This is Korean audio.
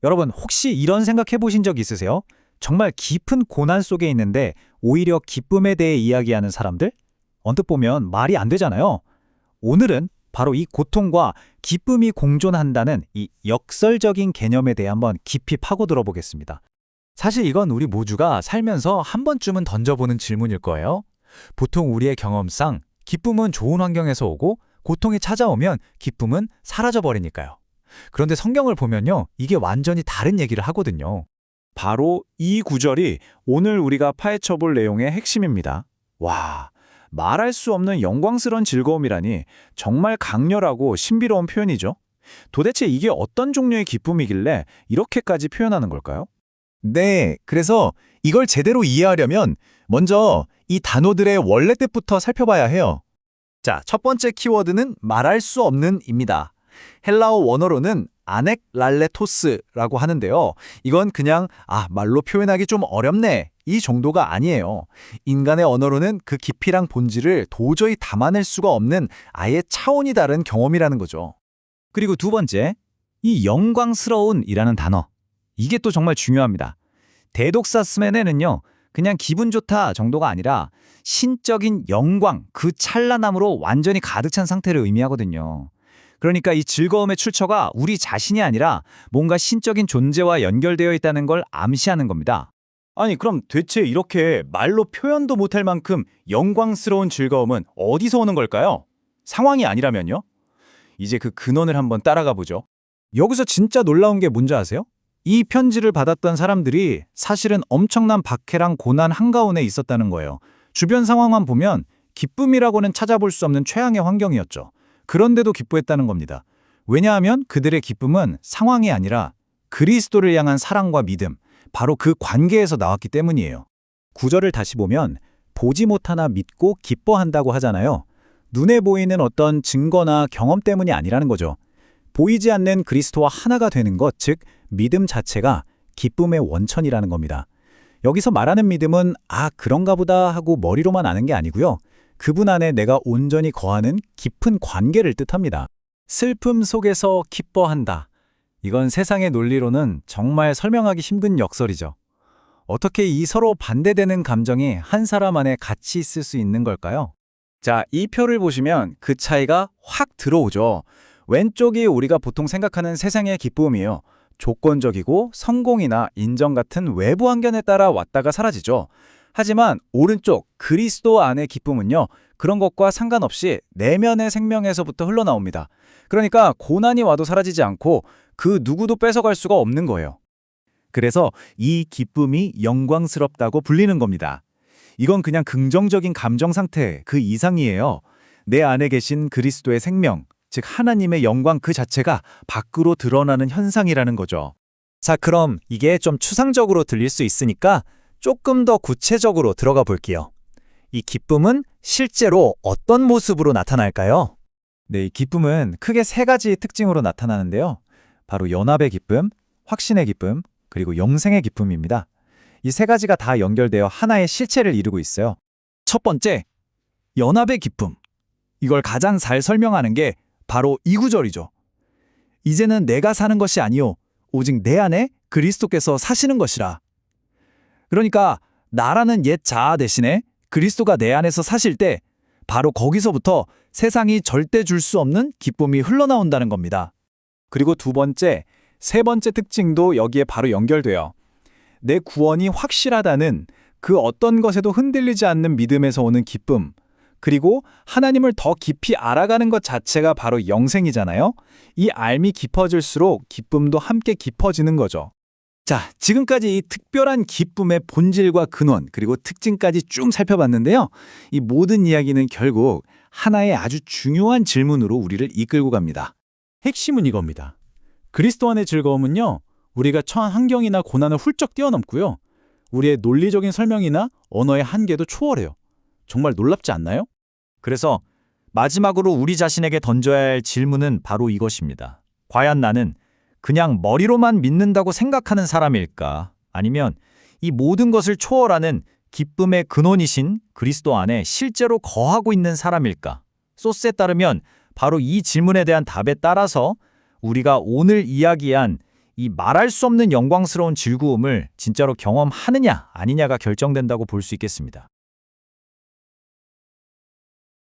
여러분, 혹시 이런 생각해 보신 적 있으세요? 정말 깊은 고난 속에 있는데 오히려 기쁨에 대해 이야기하는 사람들? 언뜻 보면 말이 안 되잖아요. 오늘은 바로 이 고통과 기쁨이 공존한다는 이 역설적인 개념에 대해 한번 깊이 파고들어 보겠습니다. 사실 이건 우리 모두가 살면서 한 번쯤은 던져보는 질문일 거예요. 보통 우리의 경험상 기쁨은 좋은 환경에서 오고 고통이 찾아오면 기쁨은 사라져버리니까요. 그런데 성경을 보면요, 이게 완전히 다른 얘기를 하거든요. 바로 이 구절이 오늘 우리가 파헤쳐 볼 내용의 핵심입니다. 와, 말할 수 없는 영광스러운 즐거움이라니 정말 강렬하고 신비로운 표현이죠. 도대체 이게 어떤 종류의 기쁨이길래 이렇게까지 표현하는 걸까요? 네, 그래서 이걸 제대로 이해하려면 먼저 이 단어들의 원래 뜻부터 살펴봐야 해요. 자, 첫 번째 키워드는 말할 수 없는입니다. 헬라어 원어로는 아넥랄레토스라고 하는데요. 이건 그냥 말로 표현하기 좀 어렵네 이 정도가 아니에요. 인간의 언어로는 그 깊이랑 본질을 도저히 담아낼 수가 없는 아예 차원이 다른 경험이라는 거죠. 그리고 두 번째, 이 영광스러운이라는 단어. 이게 또 정말 중요합니다. 대독사 스메네는요, 그냥 기분 좋다 정도가 아니라 신적인 영광, 그 찬란함으로 완전히 가득 찬 상태를 의미하거든요. 그러니까 이 즐거움의 출처가 우리 자신이 아니라 뭔가 신적인 존재와 연결되어 있다는 걸 암시하는 겁니다. 아니, 그럼 대체 이렇게 말로 표현도 못할 만큼 영광스러운 즐거움은 어디서 오는 걸까요? 상황이 아니라면요? 이제 그 근원을 한번 따라가 보죠. 여기서 진짜 놀라운 게 뭔지 아세요? 이 편지를 받았던 사람들이 사실은 엄청난 박해랑 고난 한가운데 있었다는 거예요. 주변 상황만 보면 기쁨이라고는 찾아볼 수 없는 최악의 환경이었죠. 그런데도 기뻐했다는 겁니다. 왜냐하면 그들의 기쁨은 상황이 아니라 그리스도를 향한 사랑과 믿음, 바로 그 관계에서 나왔기 때문이에요. 구절을 다시 보면 보지 못하나 믿고 기뻐한다고 하잖아요. 눈에 보이는 어떤 증거나 경험 때문이 아니라는 거죠. 보이지 않는 그리스도와 하나가 되는 것, 즉 믿음 자체가 기쁨의 원천이라는 겁니다. 여기서 말하는 믿음은 그런가 보다 하고 머리로만 아는 게 아니고요. 그분 안에 내가 온전히 거하는 깊은 관계를 뜻합니다. 슬픔 속에서 기뻐한다. 이건 세상의 논리로는 정말 설명하기 힘든 역설이죠. 어떻게 이 서로 반대되는 감정이 한 사람 안에 같이 있을 수 있는 걸까요? 자, 이 표를 보시면 그 차이가 확 들어오죠. 왼쪽이 우리가 보통 생각하는 세상의 기쁨이에요. 조건적이고 성공이나 인정 같은 외부 환경에 따라 왔다가 사라지죠. 하지만 오른쪽 그리스도 안의 기쁨은요, 그런 것과 상관없이 내면의 생명에서부터 흘러나옵니다. 그러니까 고난이 와도 사라지지 않고 그 누구도 뺏어갈 수가 없는 거예요. 그래서 이 기쁨이 영광스럽다고 불리는 겁니다. 이건 그냥 긍정적인 감정 상태 그 이상이에요. 내 안에 계신 그리스도의 생명, 즉 하나님의 영광 그 자체가 밖으로 드러나는 현상이라는 거죠. 자, 그럼 이게 좀 추상적으로 들릴 수 있으니까 조금 더 구체적으로 들어가 볼게요. 이 기쁨은 실제로 어떤 모습으로 나타날까요? 네, 이 기쁨은 크게 세 가지 특징으로 나타나는데요. 바로 연합의 기쁨, 확신의 기쁨, 그리고 영생의 기쁨입니다. 이 세 가지가 다 연결되어 하나의 실체를 이루고 있어요. 첫 번째, 연합의 기쁨. 이걸 가장 잘 설명하는 게 바로 이 구절이죠. 이제는 내가 사는 것이 아니요 오직 내 안에 그리스도께서 사시는 것이라. 그러니까 나라는 옛 자아 대신에 그리스도가 내 안에서 사실 때 바로 거기서부터 세상이 절대 줄 수 없는 기쁨이 흘러나온다는 겁니다. 그리고 두 번째, 세 번째 특징도 여기에 바로 연결돼요. 내 구원이 확실하다는 그 어떤 것에도 흔들리지 않는 믿음에서 오는 기쁨, 그리고 하나님을 더 깊이 알아가는 것 자체가 바로 영생이잖아요. 이 알미 깊어질수록 기쁨도 함께 깊어지는 거죠. 자, 지금까지 이 특별한 기쁨의 본질과 근원, 그리고 특징까지 쭉 살펴봤는데요. 이 모든 이야기는 결국 하나의 아주 중요한 질문으로 우리를 이끌고 갑니다. 핵심은 이겁니다. 그리스도 안의 즐거움은요, 우리가 처한 환경이나 고난을 훌쩍 뛰어넘고요. 우리의 논리적인 설명이나 언어의 한계도 초월해요. 정말 놀랍지 않나요? 그래서 마지막으로 우리 자신에게 던져야 할 질문은 바로 이것입니다. 과연 나는 그냥 머리로만 믿는다고 생각하는 사람일까? 아니면 이 모든 것을 초월하는 기쁨의 근원이신 그리스도 안에 실제로 거하고 있는 사람일까? 소스에 따르면 바로 이 질문에 대한 답에 따라서 우리가 오늘 이야기한 이 말할 수 없는 영광스러운 즐거움을 진짜로 경험하느냐 아니냐가 결정된다고 볼 수 있겠습니다.